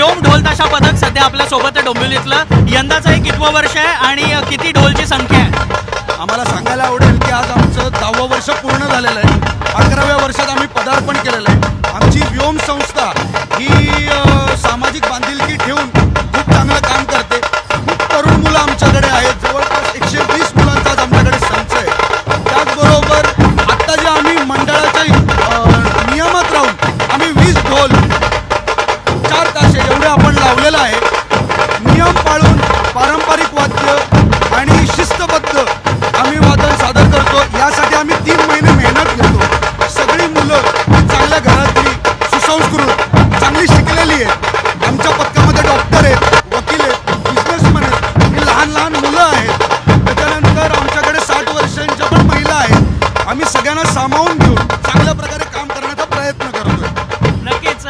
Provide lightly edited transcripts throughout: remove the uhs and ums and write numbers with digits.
व्योम ढोल ताशा पथक सध्या आपल्या सोबत आहे डोंबिवलीतलं. यंदाचं हे कितवं वर्ष आहे आणि किती ढोलची संख्या आहे? आम्हाला सांगायला आवडेल की आज आमचं 10वं वर्ष पूर्ण झालेलं आहे. 11व्या वर्षात आम्ही पदार्पण केलेलं आहे. आमची व्योम संस्था ही सामाजिक बांधिलकी ठेवून खूप चांगलं काम करते. खूप तरुण मुलं आमच्याकडे आहेत. जवळपास 120 मुलांचा आज आमच्याकडे संच आहे. त्याचबरोबर आत्ता जे आम्ही मंडळाच्या नियमात राहून आम्ही 20 ढोल 4 ताशे एवढे आपण लावलेलं आहे. नियम पाळून पारंपरिक वाद्य आणि शिस्तबद्ध आम्ही वादन सादर करतो. यासाठी आम्ही 3 महिने मेहनत घेतो. सगळी मुलं ही चांगल्या घरातली, सुसंस्कृत, चांगली शिकलेली आहेत. आमच्या पथकामध्ये डॉक्टर आहेत, वकील आहेत, बिझनेसमॅन आहेत, ही लहान लहान मुलं आहेत. त्याच्यानंतर आमच्याकडे 60 वर्षांच्या पण महिला आहेत. आम्ही सगळ्यांना सामावून घेऊन चांगल्या प्रकारे काम करण्याचा प्रयत्न करतोय. नक्कीच.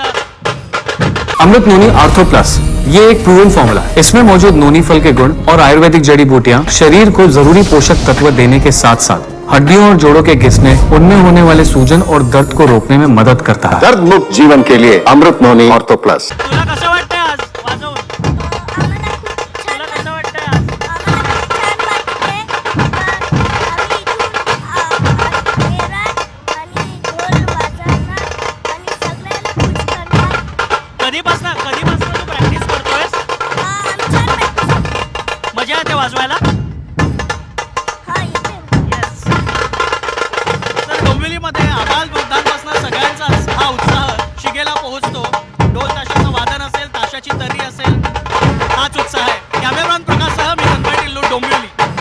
अमृत नोनी आर्थो प्लस ये एक प्रूवन फॉर्मूला है। इसमें मौजूद नोनी फल के गुण और आयुर्वेदिक जड़ी बूटियां शरीर को जरूरी पोषक तत्व देने के साथ साथ हड्डियों और जोड़ों के घिसने, उनमें होने वाले सूजन और दर्द को रोकने में मदद करता है। दर्द मुक्त जीवन के लिए अमृत नोनी ऑर्थो प्लस। तुला कसं वाटतंय आज वाजवून? तुला कसं वाटतंय आज? कधीपासून तू प्रॅक्टिस करतोयस? मजा येते वाजवायला? येस. तर डोंबिवलीमध्ये आबाल वृद्धांपासून सगळ्यांचाच हा उत्साह शिगेला पोहोचतो. ढोल ताशाचं वादन असेल, ताशाची तर्री